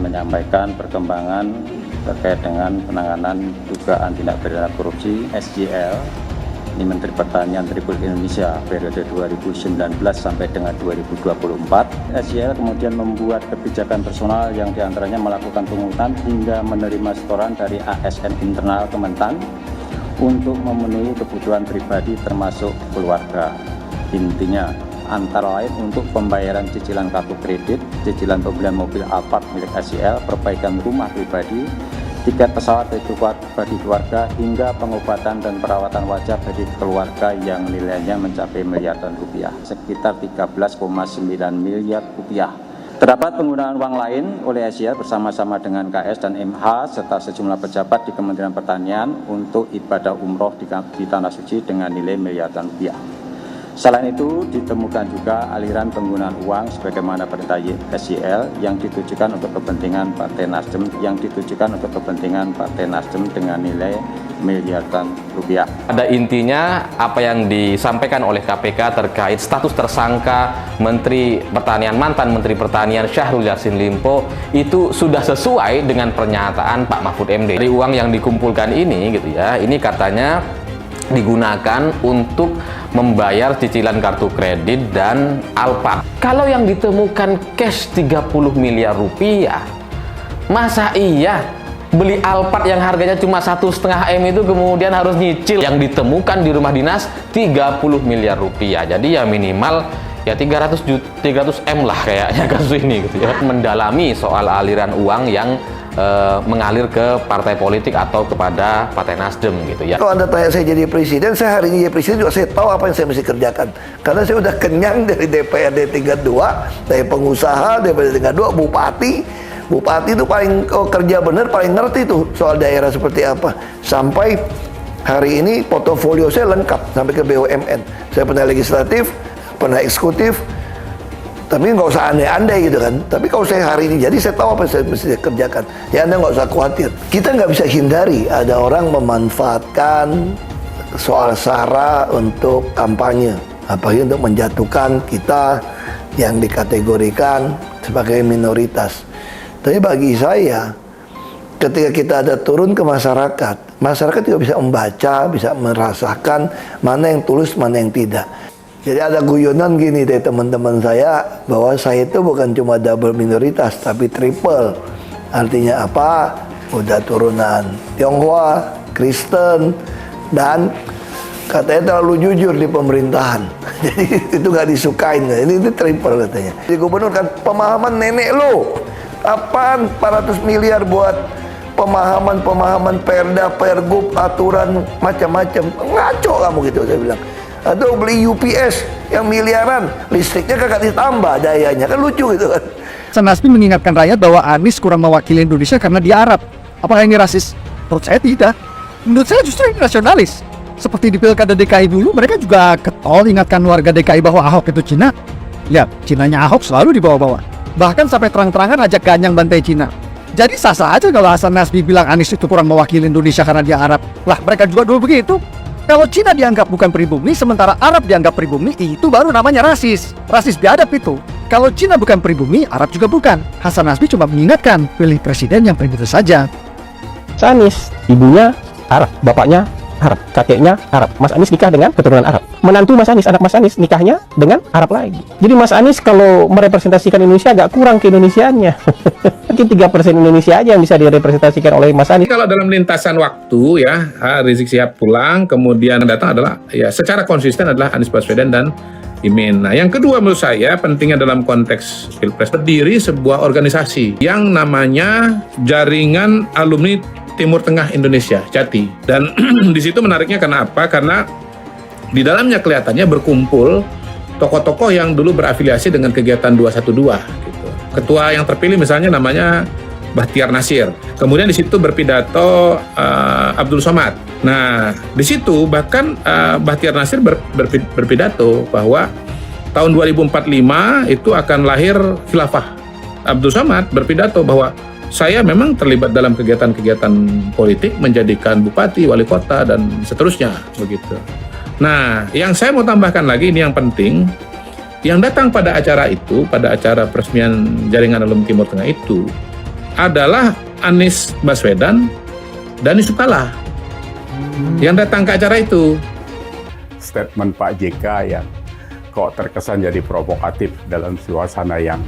menyampaikan perkembangan terkait dengan penanganan dugaan tindak pidana korupsi SJL. Ini Menteri Pertanian Republik Indonesia periode 2019 sampai dengan 2024. SJL kemudian membuat kebijakan personal yang diantaranya melakukan pungutan hingga menerima setoran dari ASN internal Kementan untuk memenuhi kebutuhan pribadi termasuk keluarga. Intinya antara lain untuk pembayaran cicilan kartu kredit, cicilan pembelian mobil Alphard milik SJL, perbaikan rumah pribadi, tiket pesawat bagi keluarga, hingga pengobatan dan perawatan wajah bagi keluarga yang nilainya mencapai miliaran rupiah, sekitar 13,9 miliar rupiah. Terdapat penggunaan uang lain oleh SJL bersama-sama dengan KS dan MH serta sejumlah pejabat di Kementerian Pertanian untuk ibadah umroh di Tanah Suci dengan nilai miliaran rupiah. Selain itu, ditemukan juga aliran penggunaan uang sebagaimana perintah SJL yang ditujukan untuk kepentingan Partai Nasdem dengan nilai miliaran rupiah. Pada intinya, apa yang disampaikan oleh KPK terkait status tersangka Menteri Pertanian, mantan Menteri Pertanian Syahrul Yassin Limpo itu sudah sesuai dengan pernyataan Pak Mahfud MD. Dari uang yang dikumpulkan ini gitu ya, ini katanya digunakan untuk membayar cicilan kartu kredit dan Alphard. Kalau yang ditemukan cash 30 miliar rupiah, masa iya beli Alphard yang harganya cuma 1,5 M itu kemudian harus nyicil yang ditemukan di rumah dinas 30 miliar rupiah. Jadi ya minimal ya 300 M lah kayaknya kasus ini gitu ya. Mendalami soal aliran uang yang mengalir ke partai politik atau kepada Partai Nasdem gitu ya. Kalau Anda tanya saya jadi presiden, saya hari ini jadi presiden juga saya tahu apa yang saya mesti kerjakan. Karena saya udah kenyang dari DPRD tingkat 2, dari pengusaha, DPRD tingkat 2, bupati. Bupati itu paling kerja benar, paling ngerti tuh soal daerah seperti apa. Sampai hari ini portofolio saya lengkap sampai ke BUMN. Saya pernah legislatif, pernah eksekutif, tapi nggak usah andai-andai gitu kan. Tapi kalau saya hari ini jadi saya tahu apa yang saya mesti kerjakan. Ya Anda nggak usah khawatir. Kita nggak bisa hindari ada orang memanfaatkan soal SARA untuk kampanye, apalagi untuk menjatuhkan kita yang dikategorikan sebagai minoritas. Tapi bagi saya, ketika kita ada turun ke masyarakat, masyarakat juga bisa membaca, bisa merasakan mana yang tulus, mana yang tidak. Jadi ada guyonan gini dari teman-teman saya, bahwa saya itu bukan cuma double minoritas, tapi triple. Artinya apa? Udah turunan Tionghoa, Kristen, dan katanya terlalu jujur di pemerintahan. Jadi itu nggak disukain. Ini triple katanya. Jadi gubernur kan, pemahaman nenek lo. Apaan 400 miliar buat pemahaman Perda, Pergub, aturan macam-macam. Ngaco kamu gitu, saya bilang. Atau beli UPS yang miliaran, listriknya kagak ditambah dayanya, kan lucu gitu kan. Nasdem mengingatkan rakyat bahwa Anies kurang mewakili Indonesia karena dia Arab. Apakah ini rasis? Menurut saya tidak. Menurut saya justru ini nasionalis. Seperti di Pilkada DKI dulu, mereka juga ketol ingatkan warga DKI bahwa Ahok itu Cina. Lihat, Cinanya Ahok selalu dibawa-bawa. Bahkan sampai terang-terangan ajak ganyang bantai Cina. Jadi sah-sah aja kalau Hasan Nasbi bilang Anies itu kurang mewakili Indonesia karena dia Arab. Lah, mereka juga dulu begitu. Kalau Cina dianggap bukan pribumi, sementara Arab dianggap pribumi, itu baru namanya rasis. Rasis biadab itu. Kalau Cina bukan pribumi, Arab juga bukan. Hasan Nasbi cuma mengingatkan, pilih presiden yang pribumi saja. Anies, ibunya Arab, bapaknya Arab, kakeknya Arab. Mas Anies nikah dengan keturunan Arab. Menantu Mas Anies, anak Mas Anies nikahnya dengan Arab lagi. Jadi Mas Anies kalau merepresentasikan Indonesia agak kurang ke Indonesianya. Mungkin 3% Indonesia aja yang bisa direpresentasikan oleh Mas Anies. Kalau dalam lintasan waktu ya, Rizik Syihab pulang, kemudian datang adalah ya secara konsisten adalah Anies Baswedan dan Imin. Nah, yang kedua menurut saya pentingnya dalam konteks Pilpres, berdiri sebuah organisasi yang namanya Jaringan Alumni Timur Tengah Indonesia, Jati. Dan di situ menariknya karena apa? Karena di dalamnya kelihatannya berkumpul tokoh-tokoh yang dulu berafiliasi dengan kegiatan 212 gitu. Ketua yang terpilih misalnya namanya Bahtiar Nasir. Kemudian di situ berpidato Abdul Somad. Nah, di situ bahkan Bahtiar Nasir berpidato bahwa tahun 2045 itu akan lahir khilafah. Abdul Somad berpidato bahwa saya memang terlibat dalam kegiatan-kegiatan politik, menjadikan bupati, wali kota, dan seterusnya begitu. Nah, yang saya mau tambahkan lagi, ini yang penting, yang datang pada acara itu, pada acara peresmian Jaringan Alumni Timur Tengah itu, adalah Anies Baswedan dan Yusuf Kalla yang datang ke acara itu. Statement Pak JK yang kok terkesan jadi provokatif dalam suasana yang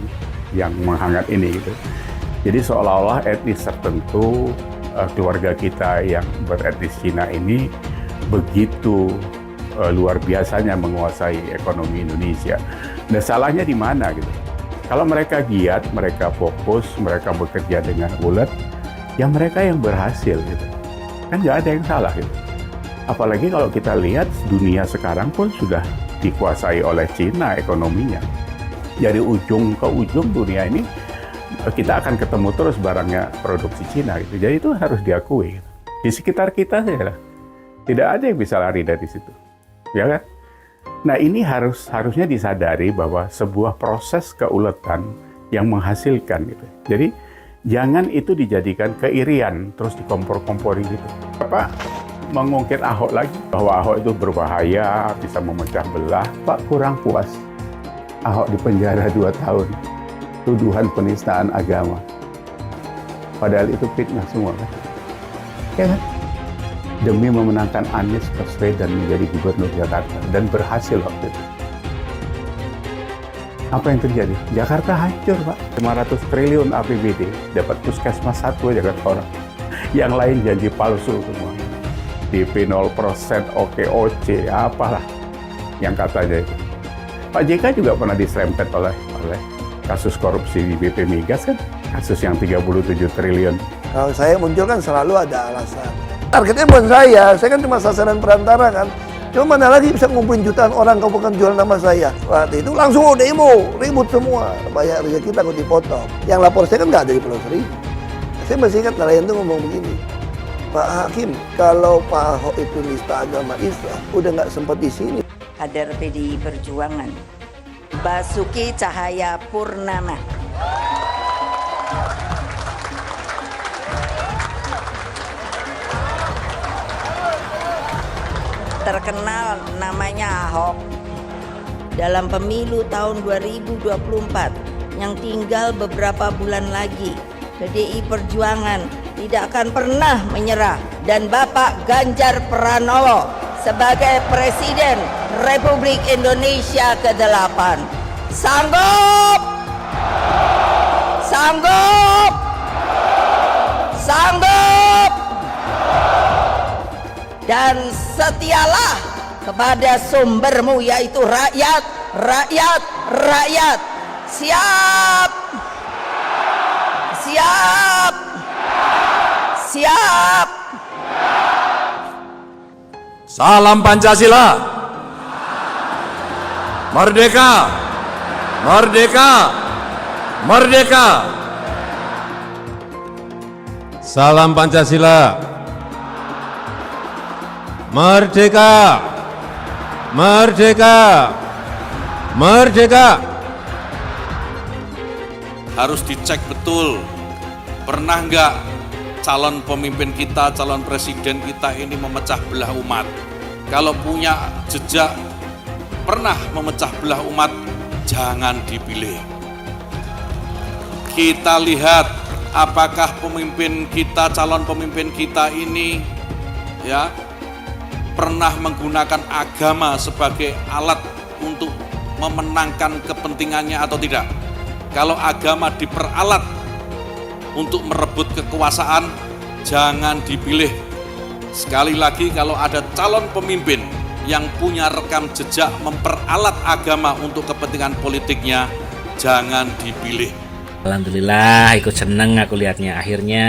menghangat ini gitu. Jadi seolah-olah etnis tertentu, keluarga kita yang beretnis Cina ini begitu luar biasanya menguasai ekonomi Indonesia. Nah, salahnya di mana gitu? Kalau mereka giat, mereka fokus, mereka bekerja dengan ulet, ya mereka yang berhasil gitu. Kan nggak ada yang salah gitu. Apalagi kalau kita lihat dunia sekarang pun sudah dikuasai oleh Cina ekonominya. Dari ujung ke ujung dunia ini kita akan ketemu terus barangnya produksi Cina gitu. Jadi itu harus diakui. Gitu. Di sekitar kita saja lah. Tidak ada yang bisa lari dari situ. Ya kan? Nah, ini harusnya disadari bahwa sebuah proses keuletan yang menghasilkan gitu. Jadi jangan itu dijadikan keirian terus dikompor-kompori gitu. Pak mengungkit Ahok lagi bahwa Ahok itu berbahaya, bisa memecah belah. Pak kurang puas. Ahok dipenjara 2 tahun. Tuduhan penistaan agama. Padahal itu fitnah semua kan. Ya kan? Demi memenangkan Anies Baswedan menjadi gubernur Jakarta dan berhasil waktu itu. Apa yang terjadi? Jakarta hancur, Pak. 500 triliun APBD, dapat puskesmas 1 aja kan orang. Yang lain janji palsu semua. DP 0%, OKOC, apalah yang katanya itu. Pak JK juga pernah diserempet oleh kasus korupsi di BP Migas kan, kasus yang 37 triliun. Kalau saya muncul kan selalu ada alasan. Targetnya bukan saya kan cuma sasaran perantara kan. Cuma mana lagi bisa ngumpulin jutaan orang kau bukan jual nama saya. Waktu itu langsung demo, ribut semua. Banyak kerja kita kok dipotong. Yang lapor saya kan nggak ada di Pulau Seribu. Saya masih ingat nelayan itu ngomong begini. Pak Hakim, kalau Pak Ahok itu nista agama Islam, udah nggak sempat di sini. Kader PDI Perjuangan, Basuki Cahayapurnama. Terkenal namanya Ahok. Dalam pemilu tahun 2024 yang tinggal beberapa bulan lagi, PDI Perjuangan tidak akan pernah menyerah dan Bapak Ganjar Pranowo sebagai Presiden Republik Indonesia ke-8 sanggup, sanggup, sanggup, dan setialah kepada sumbermu yaitu rakyat, rakyat, rakyat. Siap, siap, siap. Salam Pancasila. Merdeka, merdeka, merdeka. Salam Pancasila. Merdeka, merdeka, merdeka. Harus dicek betul, pernah nggak calon pemimpin kita, calon presiden kita ini memecah belah umat. Kalau punya jejak pernah memecah belah umat, jangan dipilih. Kita lihat apakah pemimpin kita, calon pemimpin kita ini ya pernah menggunakan agama sebagai alat untuk memenangkan kepentingannya atau tidak. Kalau agama diperalat untuk merebut kekuasaan, jangan dipilih. Sekali lagi, kalau ada calon pemimpin yang punya rekam jejak memperalat agama untuk kepentingan politiknya, jangan dipilih. Alhamdulillah ikut seneng aku lihatnya, akhirnya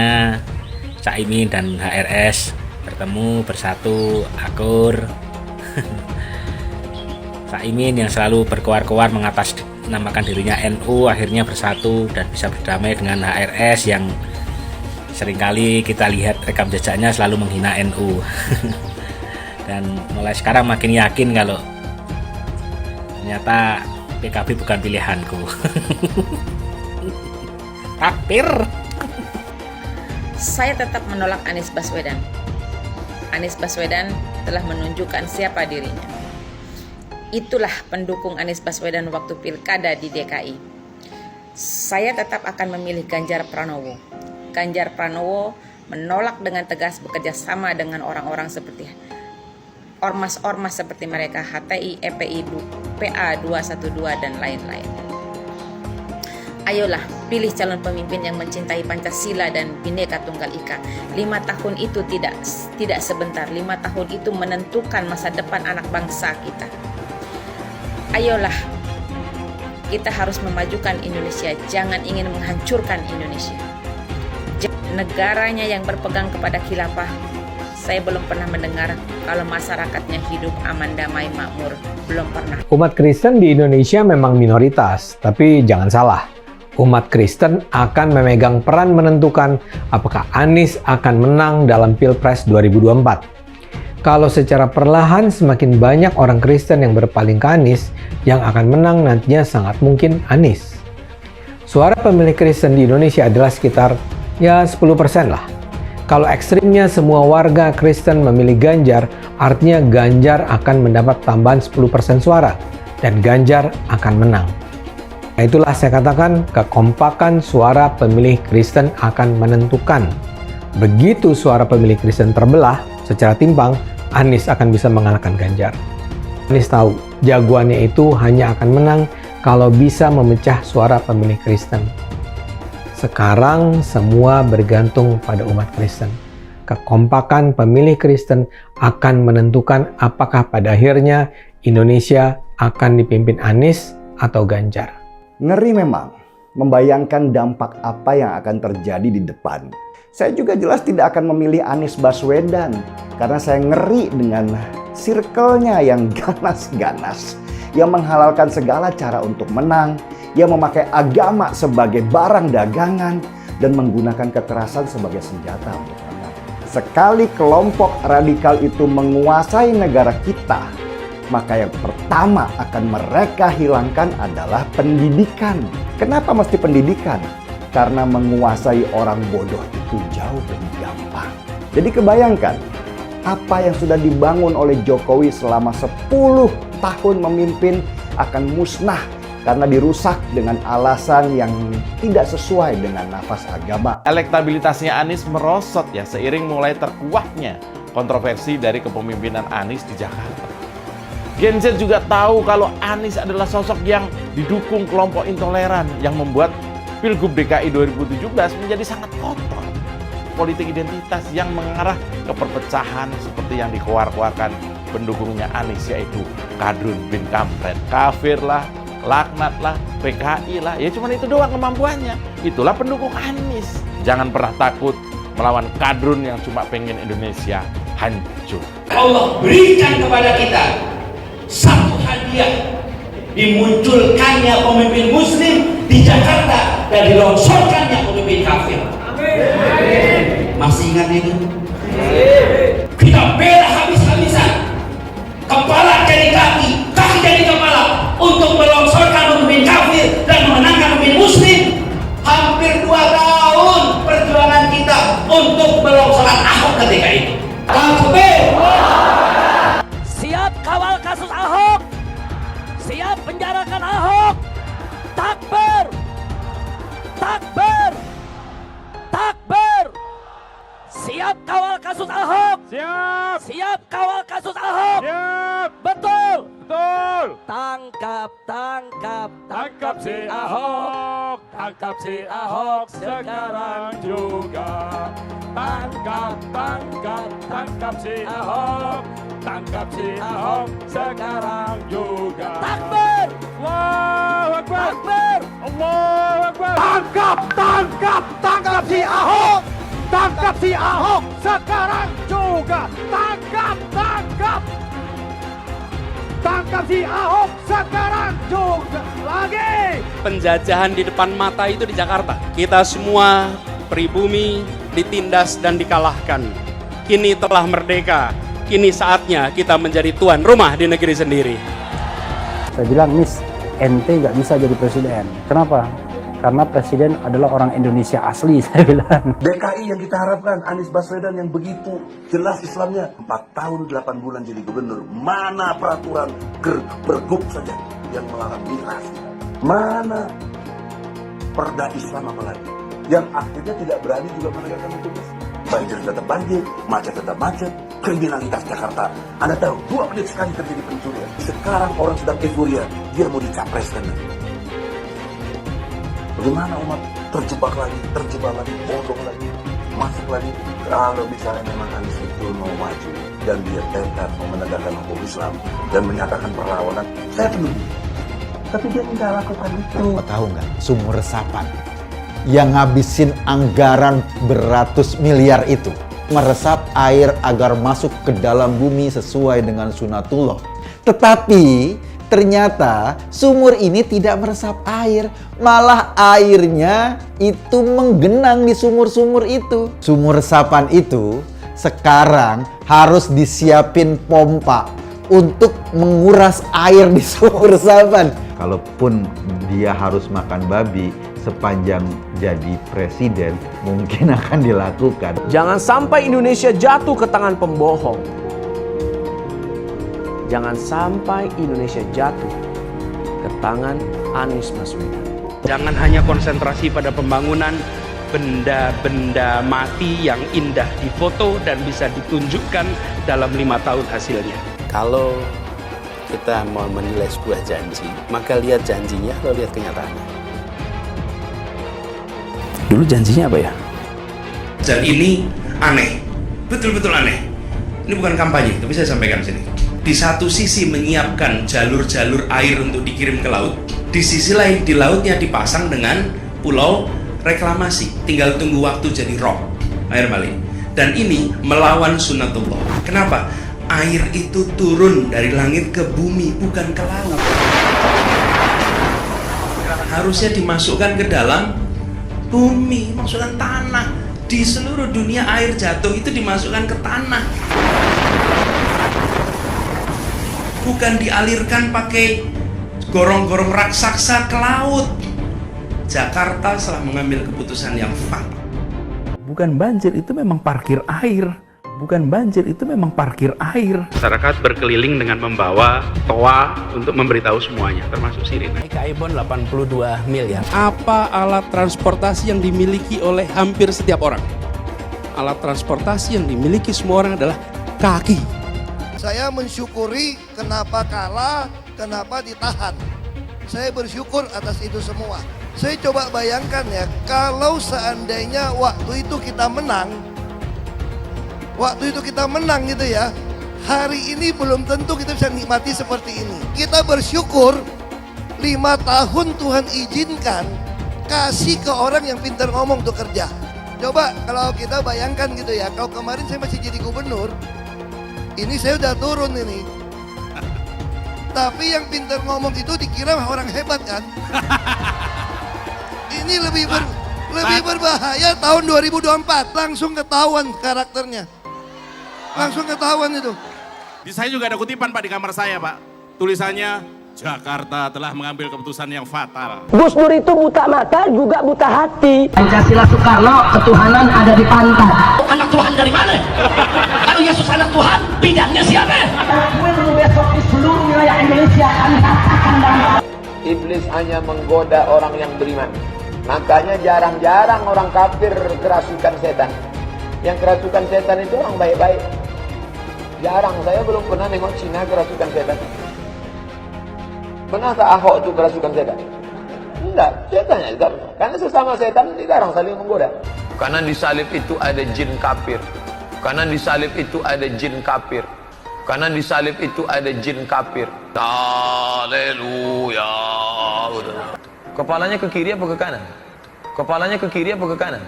Caimin dan HRS bertemu, bersatu, akur. Caimin yang selalu berkoar-koar mengatasnamakan dirinya NU akhirnya bersatu dan bisa berdamai dengan HRS yang seringkali kita lihat rekam jejaknya selalu menghina NU. Dan mulai sekarang makin yakin kalau ternyata PKB bukan pilihanku. Takbir. Saya tetap menolak Anies Baswedan. Anies Baswedan telah menunjukkan siapa dirinya. Itulah pendukung Anies Baswedan waktu pilkada di DKI. Saya tetap akan memilih Ganjar Pranowo. Ganjar Pranowo menolak dengan tegas bekerja sama dengan orang-orang seperti ormas-ormas seperti mereka, HTI, EPI, PA 212 dan lain-lain. Ayolah, pilih calon pemimpin yang mencintai Pancasila dan Bhinneka Tunggal Ika. 5 tahun itu tidak sebentar. 5 tahun itu menentukan masa depan anak bangsa kita. Ayolah, kita harus memajukan Indonesia, jangan ingin menghancurkan Indonesia. Negaranya yang berpegang kepada khilafah, saya belum pernah mendengar kalau masyarakatnya hidup aman, damai, makmur. Belum pernah. Umat Kristen di Indonesia memang minoritas, tapi jangan salah. Umat Kristen akan memegang peran menentukan apakah Anies akan menang dalam Pilpres 2024. Kalau secara perlahan semakin banyak orang Kristen yang berpaling ke Anies, yang akan menang nantinya sangat mungkin Anies. Suara pemilih Kristen di Indonesia adalah sekitar 10% lah. Kalau ekstrimnya semua warga Kristen memilih Ganjar, artinya Ganjar akan mendapat tambahan 10% suara dan Ganjar akan menang. Nah, itulah saya katakan kekompakan suara pemilih Kristen akan menentukan. Begitu suara pemilih Kristen terbelah secara timpang, Anies akan bisa mengalahkan Ganjar. Anies tahu jagoannya itu hanya akan menang kalau bisa memecah suara pemilih Kristen. Sekarang semua bergantung pada umat Kristen. Kekompakan pemilih Kristen akan menentukan apakah pada akhirnya Indonesia akan dipimpin Anies atau Ganjar. Ngeri memang membayangkan dampak apa yang akan terjadi di depan. Saya juga jelas tidak akan memilih Anies Baswedan karena saya ngeri dengan circle-nya yang ganas-ganas, yang menghalalkan segala cara untuk menang, yang memakai agama sebagai barang dagangan dan menggunakan kekerasan sebagai senjata untuk menang. Sekali kelompok radikal itu menguasai negara kita, maka yang pertama akan mereka hilangkan adalah pendidikan. Kenapa mesti pendidikan? Karena menguasai orang bodoh itu jauh lebih gampang. Jadi kebayangkan apa yang sudah dibangun oleh Jokowi selama 10 tahun memimpin akan musnah karena dirusak dengan alasan yang tidak sesuai dengan nafas agama. Elektabilitasnya Anies merosot ya seiring mulai terkuaknya kontroversi dari kepemimpinan Anies di Jakarta. Gen Z juga tahu kalau Anies adalah sosok yang didukung kelompok intoleran yang membuat Pilgub DKI 2017 menjadi sangat kotor. Politik identitas yang mengarah ke perpecahan seperti yang dikeluarkan pendukungnya Anies, yaitu Kadrun bin Kampret. Kafir lah, laknat lah, PKI lah, ya cuman itu doang kemampuannya. Itulah pendukung Anies. Jangan pernah takut melawan Kadrun yang cuma pengen Indonesia hancur. Allah berikan kepada kita satu hadiah, dimunculkannya pemimpin muslim di Jakarta dan dilongsorkannya pemimpin kafir. Amin. Masih ingat itu? Kita bela habis-habisan, kepala jadi kaki, kaki jadi kepala, untuk melongsorkan pemimpin kafir dan memenangkan pemimpin muslim. Hampir 2 tahun perjuangan kita untuk melongsorkan Ahok ketika itu. Takbir! Siap kawal kasus Ahok, siap penjarakan Ahok. Takbir! Takbir! Takbir! Siap kawal kasus Ahok. Siap. Siap kawal kasus Ahok. Siap. Betul. Betul. Tangkap, tangkap, tangkap si Ahok. Tangkap si Ahok sekarang juga. Tangkap, tangkap, tangkap si Ahok. Tangkap si Ahok sekarang juga. Takbir. Allahu Akbar. Takbir. Allahu Akbar. Tangkap, tangkap, tangkap si Ahok. Tangkap si Ahok sekarang juga. Tangkap, tangkap. Tangkap si Ahok sekarang juga. Lagi. Penjajahan di depan mata itu di Jakarta. Kita semua pribumi ditindas dan dikalahkan. Kini telah merdeka. Kini saatnya kita menjadi tuan rumah di negeri sendiri. Saya bilang, Miss, ente nggak bisa jadi presiden. Kenapa? Karena presiden adalah orang Indonesia asli, saya bilang. DKI yang kita harapkan, Anies Baswedan yang begitu jelas Islamnya. 4 tahun 8 bulan jadi gubernur. Mana peraturan pergub saja yang melarang miras? Mana perda Islam apalagi? yang akhirnya tidak berani juga menegakkan hukum Islam. Banjir tetap banjir, macet tetap macet, kriminalitas Jakarta. Anda tahu, 2 menit sekali terjadi pencurian. Sekarang orang sedang euforia, dia mau dicapreskan. Bagaimana umat terjebak lagi, bodoh lagi, masuk lagi. Kalau misalnya memang Anies itu mau maju dan dia tekad mau menegakkan hukum Islam dan menyatakan perlawanan, saya peduli. Tapi dia tidak lakukan itu. Tahu nggak, sumur resapan yang ngabisin anggaran beratus miliar itu meresap air agar masuk ke dalam bumi sesuai dengan sunatullah. Tetapi ternyata sumur ini tidak meresap air, malah airnya itu menggenang di sumur-sumur itu. Sumur resapan itu sekarang harus disiapin pompa untuk menguras air di sumur resapan. Kalaupun dia harus makan babi sepanjang jadi presiden, mungkin akan dilakukan. Jangan sampai Indonesia jatuh ke tangan pembohong. Jangan sampai Indonesia jatuh ke tangan Anies Baswedan. Jangan hanya konsentrasi pada pembangunan benda-benda mati yang indah difoto dan bisa ditunjukkan dalam 5 tahun hasilnya. Kalau kita mau menilai sebuah janji, maka lihat janjinya atau lihat kenyataannya. Dulu janjinya apa ya? Dan ini aneh, betul-betul aneh. Ini bukan kampanye, tapi saya sampaikan sini. Di satu sisi menyiapkan jalur-jalur air untuk dikirim ke laut, di sisi lain di lautnya dipasang dengan pulau reklamasi, tinggal tunggu waktu jadi rob, air balik. Dan ini melawan sunatullah. Kenapa? Air itu turun dari langit ke bumi, bukan ke laut. Harusnya dimasukkan ke dalam bumi, masukkan tanah. Di seluruh dunia air jatuh itu dimasukkan ke tanah, bukan dialirkan pakai gorong-gorong raksasa ke laut. Jakarta telah mengambil keputusan yang fatal. Bukan banjir, itu memang parkir air. Bukan banjir, itu memang parkir air. Masyarakat berkeliling dengan membawa toa untuk memberitahu semuanya, termasuk sirine. Ibon 82 miliar. Apa alat transportasi yang dimiliki oleh hampir setiap orang? Alat transportasi yang dimiliki semua orang adalah kaki. Saya mensyukuri kenapa kalah, kenapa ditahan. Saya bersyukur atas itu semua. Saya coba bayangkan ya, kalau seandainya waktu itu kita menang gitu ya, hari ini belum tentu kita bisa nikmati seperti ini. Kita bersyukur 5 tahun Tuhan izinkan kasih ke orang yang pintar ngomong untuk kerja. Coba kalau kita bayangkan gitu ya, kalau kemarin saya masih jadi gubernur, ini saya udah turun ini. Tapi yang pintar ngomong itu dikira orang hebat kan? Ini lebih berbahaya tahun 2024, langsung ketahuan karakternya. Langsung ketahuan itu. Di saya juga ada kutipan Pak di kamar saya Pak. Tulisannya, Jakarta telah mengambil keputusan yang fatal. Gus Dur itu buta mata juga buta hati. Pancasila Soekarno, ketuhanan ada di pantat. Anak Tuhan dari mana? Kalau Yesus anak Tuhan, bidangnya siapa? Besok di seluruh wilayah Indonesia akan katakan dan Iblis hanya menggoda orang yang beriman. Makanya jarang-jarang orang kafir kerasukan setan. Yang kerasukan setan itu orang baik-baik. Jarang, saya belum pernah nengok Cina kerasukan setan. Pernah tak Ahok itu kerasukan setan? Enggak, setannya juga. Karena sesama setan dilarang saling menggoda. Karena di salib itu ada jin kafir. Karena di salib itu ada jin kafir. Karena di salib itu ada jin kafir. Haleluya. Kepalanya ke kiri apa ke kanan? Kepalanya ke kiri apa ke kanan?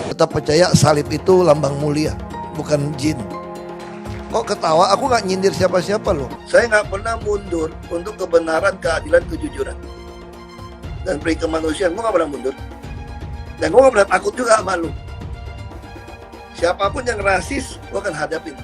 Tetap percaya salib itu lambang mulia, bukan jin. Kok ketawa? Aku nggak nyindir siapa-siapa loh. Saya nggak pernah mundur untuk kebenaran, keadilan, kejujuran, dan peri kemanusiaan. Gue nggak pernah mundur. Dan gue nggak pernah takut juga sama lu. Siapapun yang rasis, gue akan hadapin.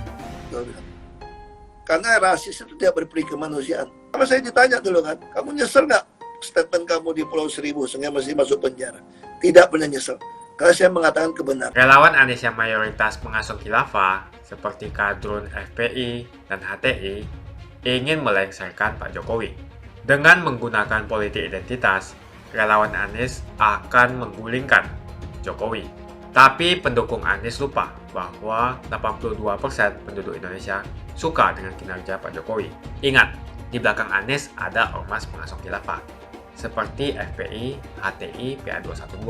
Karena rasis itu tidak berperi kemanusiaan. Sama saya ditanya dulu kan, kamu nyesel nggak statement kamu di Pulau Seribu sehingga masih masuk penjara? Tidak pernah nyesel. Karena saya mengatakan kebenaran. Relawan Anies yang mayoritas pengasuh khilafah seperti kadrun FPI dan HTI ingin melengsarkan Pak Jokowi. Dengan menggunakan politik identitas, relawan Anies akan menggulingkan Jokowi. Tapi pendukung Anies lupa bahwa 82% penduduk Indonesia suka dengan kinerja Pak Jokowi. Ingat, di belakang Anies ada ormas pengasuh khilafah, seperti FPI, HTI, PA212.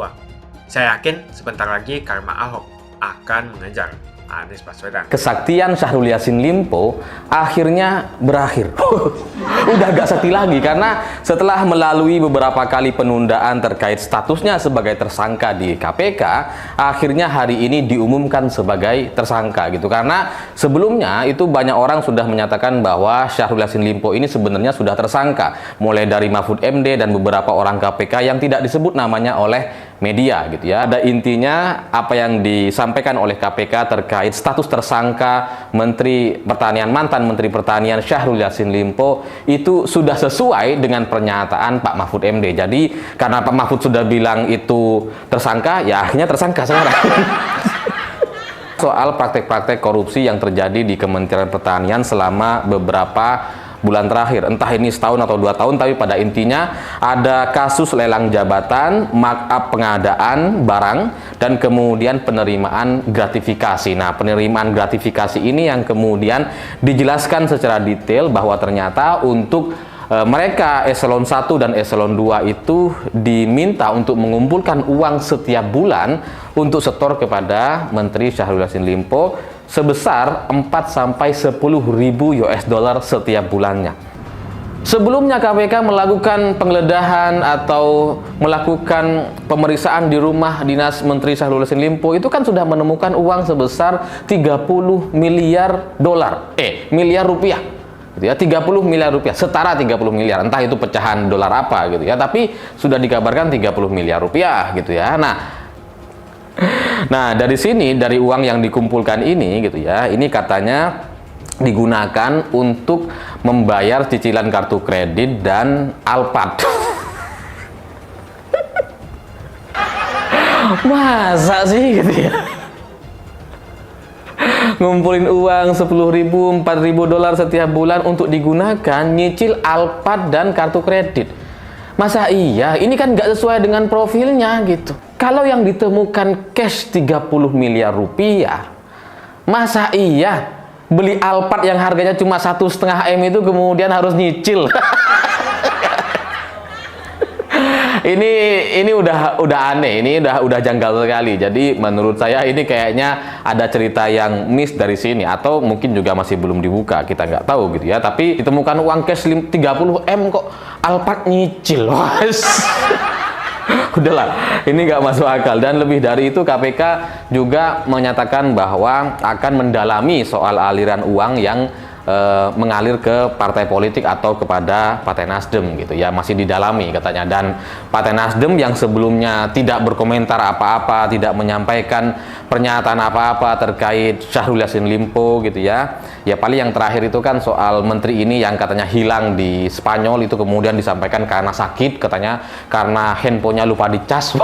Saya yakin sebentar lagi karma Ahok akan mengejar Anies Baswedan. Kesaktian Syahrul Yassin Limpo akhirnya berakhir. Udah gak sakti lagi karena setelah melalui beberapa kali penundaan terkait statusnya sebagai tersangka di KPK, akhirnya hari ini diumumkan sebagai tersangka gitu. Karena sebelumnya itu banyak orang sudah menyatakan bahwa Syahrul Yassin Limpo ini sebenarnya sudah tersangka, mulai dari Mahfud MD dan beberapa orang KPK yang tidak disebut namanya oleh media gitu ya. Ada intinya apa yang disampaikan oleh KPK terkait status tersangka Menteri Pertanian, mantan Menteri Pertanian Syahrul Yassin Limpo itu sudah sesuai dengan pernyataan Pak Mahfud MD. Jadi karena Pak Mahfud sudah bilang itu tersangka, ya akhirnya tersangka sekarang. Soal praktek-praktek korupsi yang terjadi di Kementerian Pertanian selama beberapa bulan terakhir, entah ini setahun atau 2 tahun, tapi pada intinya ada kasus lelang jabatan, markup pengadaan barang, dan kemudian penerimaan gratifikasi. Nah, penerimaan gratifikasi ini yang kemudian dijelaskan secara detail bahwa ternyata untuk mereka eselon 1 dan eselon 2 itu diminta untuk mengumpulkan uang setiap bulan untuk setor kepada Menteri Syahrul Yassin Limpo sebesar 4-10 ribu US dollar setiap bulannya. Sebelumnya KPK melakukan penggeledahan atau melakukan pemeriksaan di rumah dinas Menteri Syahrul Yassin Limpo itu kan sudah menemukan uang sebesar 30 miliar dolar, miliar rupiah. Gitu ya, 30 miliar rupiah, setara 30 miliar, entah itu pecahan dolar apa gitu ya, tapi sudah dikabarkan 30 miliar rupiah gitu ya. Nah, dari sini, dari uang yang dikumpulkan ini gitu ya, ini katanya digunakan untuk membayar cicilan kartu kredit dan Alphard. Masa sih gitu ya? Ngumpulin uang 10.000, 4.000 dolar setiap bulan untuk digunakan nyicil Alphard dan kartu kredit. Masa iya? Ini kan nggak sesuai dengan profilnya gitu. Kalau yang ditemukan cash 30 miliar rupiah, masa iya beli Alphard yang harganya cuma 1,5 M itu kemudian harus nyicil? Ini udah aneh, ini udah janggal sekali. Jadi menurut saya ini kayaknya ada cerita yang miss dari sini, atau mungkin juga masih belum dibuka, kita nggak tahu gitu ya. Tapi ditemukan uang cash 30 M kok Alphard nyicil. Udahlah, ini nggak masuk akal. Dan lebih dari itu, KPK juga menyatakan bahwa akan mendalami soal aliran uang yang mengalir ke partai politik atau kepada Partai Nasdem gitu ya, masih didalami katanya. Dan Partai Nasdem yang sebelumnya tidak berkomentar apa-apa, tidak menyampaikan pernyataan apa-apa terkait Syahrul Yassin Limpo gitu ya. Ya paling yang terakhir itu kan soal menteri ini yang katanya hilang di Spanyol, itu kemudian disampaikan karena sakit, katanya karena handphonenya lupa dicas.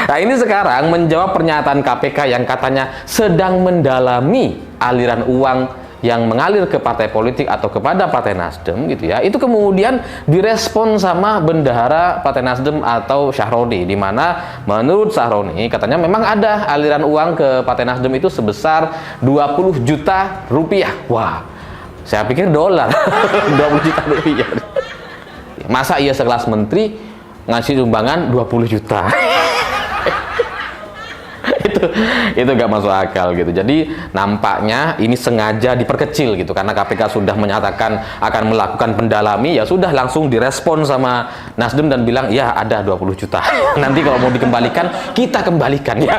Nah, ini sekarang menjawab pernyataan KPK yang katanya sedang mendalami aliran uang yang mengalir ke partai politik atau kepada Partai Nasdem gitu ya. Itu kemudian direspon sama bendahara Partai Nasdem atau Syahroni, di mana menurut Syahroni katanya memang ada aliran uang ke Partai Nasdem itu sebesar 20 juta rupiah. Wah, saya pikir dolar. 20 juta rupiah. Masa iya sekelas menteri ngasih sumbangan 20 juta? itu gak masuk akal gitu. Jadi nampaknya ini sengaja diperkecil gitu, karena KPK sudah menyatakan akan melakukan pendalami, ya sudah langsung direspon sama Nasdem dan bilang ya ada 20 juta. Nanti kalau mau dikembalikan kita kembalikan ya.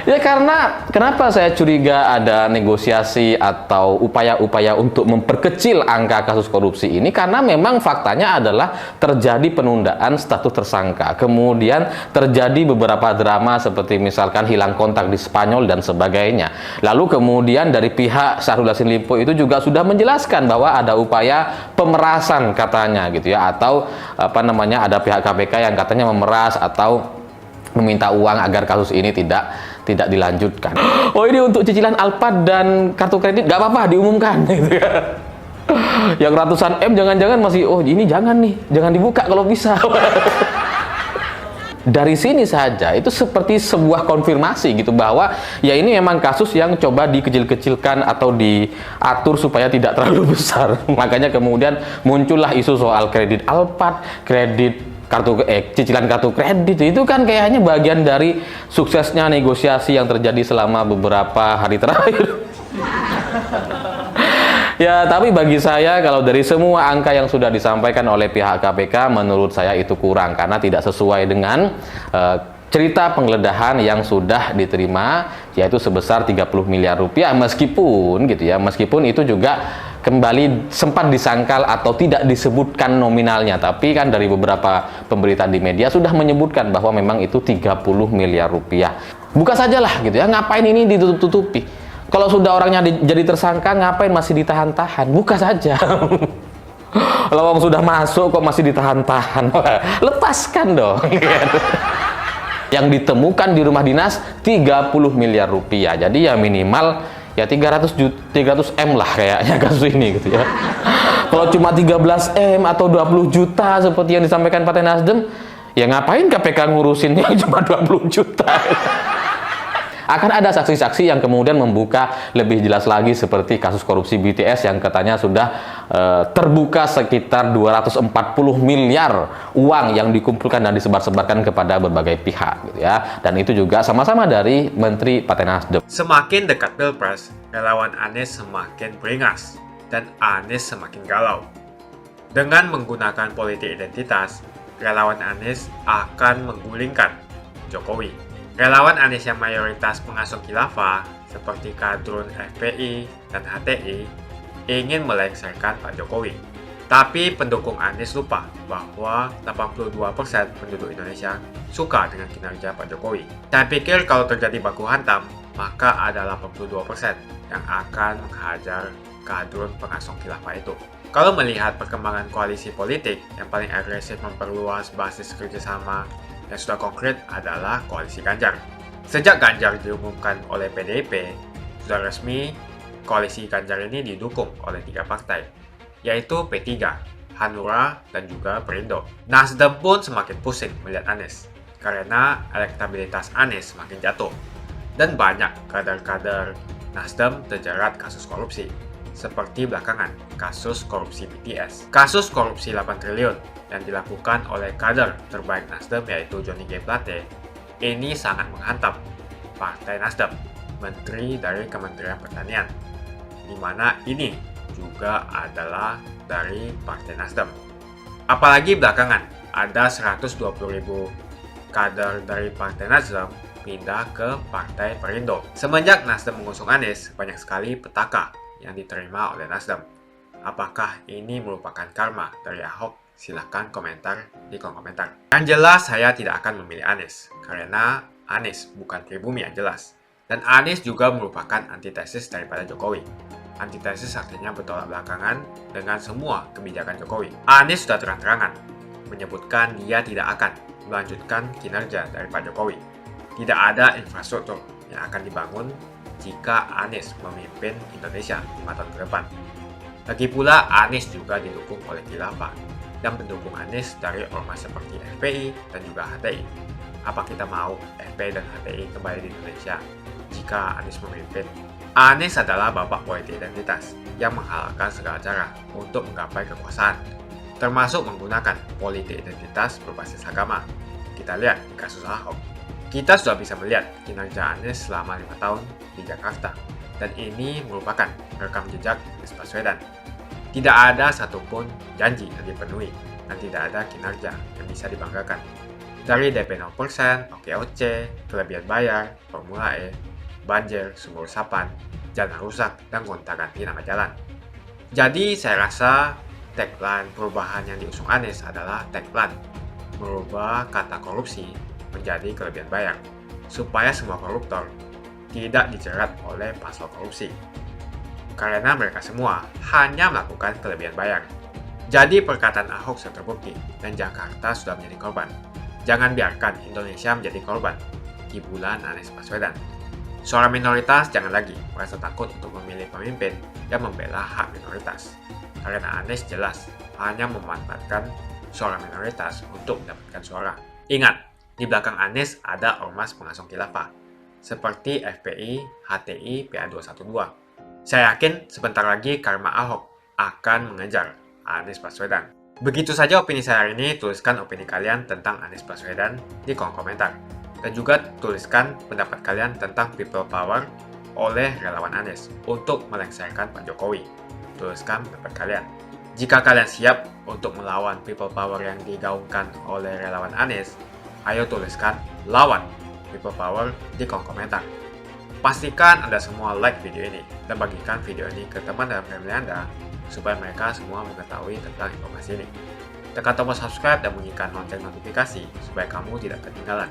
Ya karena kenapa saya curiga ada negosiasi atau upaya-upaya untuk memperkecil angka kasus korupsi ini, karena memang faktanya adalah terjadi penundaan status tersangka, kemudian terjadi beberapa drama seperti misalkan hilang kontak di Spanyol dan sebagainya. Lalu kemudian dari pihak Syahrul Yassin Limpo itu juga sudah menjelaskan bahwa ada upaya pemerasan katanya gitu ya, atau apa namanya, ada pihak KPK yang katanya memeras atau meminta uang agar kasus ini tidak dilanjutkan. Oh, ini untuk cicilan Alphard dan kartu kredit nggak apa-apa diumumkan gitu ya. Yang ratusan M jangan-jangan masih, oh ini jangan nih, jangan dibuka kalau bisa. Dari sini saja itu seperti sebuah konfirmasi gitu bahwa ya ini memang kasus yang coba dikecil-kecilkan atau diatur supaya tidak terlalu besar. Makanya kemudian muncullah isu soal kredit Alphard, kredit cicilan kartu kredit. Itu kan kayaknya bagian dari suksesnya negosiasi yang terjadi selama beberapa hari terakhir. Ya, tapi bagi saya kalau dari semua angka yang sudah disampaikan oleh pihak KPK, menurut saya itu kurang karena tidak sesuai dengan cerita penggeledahan yang sudah diterima, yaitu sebesar 30 miliar rupiah, meskipun gitu ya, meskipun itu juga kembali sempat disangkal atau tidak disebutkan nominalnya, tapi kan dari beberapa pemberitaan di media sudah menyebutkan bahwa memang itu 30 miliar rupiah. Buka sajalah gitu ya, ngapain ini ditutup-tutupi? Kalau sudah orangnya jadi tersangka, ngapain masih ditahan-tahan? Buka saja. Kalau sudah masuk kok masih ditahan-tahan, lepaskan dong. Yang ditemukan di rumah dinas 30 miliar rupiah. Jadi ya minimal ya 300 M lah kayaknya kasus ini gitu ya. Kalau cuma 13 M atau 20 juta seperti yang disampaikan Partai Nasdem, ya ngapain KPK ngurusinnya cuma 20 juta? Akan ada saksi-saksi yang kemudian membuka lebih jelas lagi seperti kasus korupsi BTS yang katanya sudah terbuka sekitar 240 miliar uang yang dikumpulkan dan disebar-sebarkan kepada berbagai pihak gitu ya. Dan itu juga sama-sama dari Menteri Partai Nasdem. Semakin dekat Pilpres, relawan Anies semakin beringas dan Anies semakin galau. Dengan menggunakan politik identitas, relawan Anies akan menggulingkan Jokowi. Relawan Anies yang mayoritas pengasuh khilafah seperti kadrun FPI dan HTI ingin melengsarkan Pak Jokowi. Tapi pendukung Anies lupa bahwa 82% penduduk Indonesia suka dengan kinerja Pak Jokowi. Saya pikir kalau terjadi baku hantam, maka ada 82% yang akan menghajar kadrun pengasuh khilafah itu. Kalau melihat perkembangan koalisi politik yang paling agresif memperluas basis kerjasama yang sudah konkret adalah koalisi Ganjar. Sejak Ganjar diumumkan oleh PDIP, sudah resmi koalisi Ganjar ini didukung oleh 3 partai, yaitu P3, Hanura, dan juga Perindo. Nasdem pun semakin pusing melihat Anies, karena elektabilitas Anies semakin jatuh, dan banyak kader-kader Nasdem terjerat kasus korupsi, seperti belakangan kasus korupsi BTS. Kasus korupsi 8 triliun yang dilakukan oleh kader terbaik Nasdem yaitu Johnny G. Plate ini sangat menghantam Partai Nasdem, Menteri dari Kementerian Pertanian, di mana ini juga adalah dari Partai Nasdem. Apalagi belakangan ada 120.000 kader dari Partai Nasdem pindah ke Partai Perindo. Semenjak Nasdem mengusung Anies, banyak sekali petaka yang diterima oleh Nasdem. Apakah ini merupakan karma dari Ahok? Silahkan komentar di kolom komentar. Yang jelas saya tidak akan memilih Anies, karena Anies bukan pribumi yang jelas. Dan Anies juga merupakan antitesis daripada Jokowi. Antitesis artinya bertolak belakangan dengan semua kebijakan Jokowi. Anies sudah terang-terangan menyebutkan dia tidak akan melanjutkan kinerja dari Pak Jokowi. Tidak ada infrastruktur yang akan dibangun jika Anies memimpin Indonesia 5 tahun ke depan. Lagi pula Anies juga didukung oleh khilafah dan pendukung Anies dari ormas seperti FPI dan juga HTI. Apa kita mau FPI dan HTI kembali di Indonesia jika Anies memimpin? Anies adalah bapak politik identitas yang menghalalkan segala cara untuk menggapai kekuasaan, termasuk menggunakan politik identitas berbasis agama. Kita lihat di kasus Ahok. Kita sudah bisa melihat kinerja Anies selama 5 tahun di Jakarta, dan ini merupakan rekam jejak Anies Baswedan. Tidak ada satupun janji yang dipenuhi, dan tidak ada kinerja yang bisa dibanggakan. Dari DP 0%, OKOC, kelebihan bayar, Formula E, banjir, sumur resapan, jalan rusak, dan gonta-ganti nama jalan. Jadi saya rasa tagline perubahan yang diusung Anies adalah tagline merubah kata korupsi menjadi kelebihan bayar, supaya semua koruptor tidak dijerat oleh pasal korupsi. Karena mereka semua hanya melakukan kelebihan bayar. Jadi perkataan Ahok sudah terbukti dan Jakarta sudah menjadi korban. Jangan biarkan Indonesia menjadi korban di bulan Anies Baswedan. Suara minoritas jangan lagi merasa takut untuk memilih pemimpin yang membela hak minoritas. karena Anies jelas hanya memanfaatkan suara minoritas untuk mendapatkan suara. Ingat, di belakang Anies ada ormas pengasong khilafah, seperti FPI, HTI, PA212. Saya yakin sebentar lagi karma Ahok akan mengejar Anies Baswedan. Begitu saja opini saya hari ini. Tuliskan opini kalian tentang Anies Baswedan di kolom komentar. Dan juga tuliskan pendapat kalian tentang people power oleh relawan Anies untuk melengsarkan Pak Jokowi. Tuliskan pendapat kalian. Jika kalian siap untuk melawan people power yang digaungkan oleh relawan Anies, ayo tuliskan lawan people power di kolom komentar. Pastikan Anda semua like video ini dan bagikan video ini ke teman dan family Anda supaya mereka semua mengetahui tentang informasi ini. Tekan tombol subscribe dan bunyikan lonceng notifikasi supaya kamu tidak ketinggalan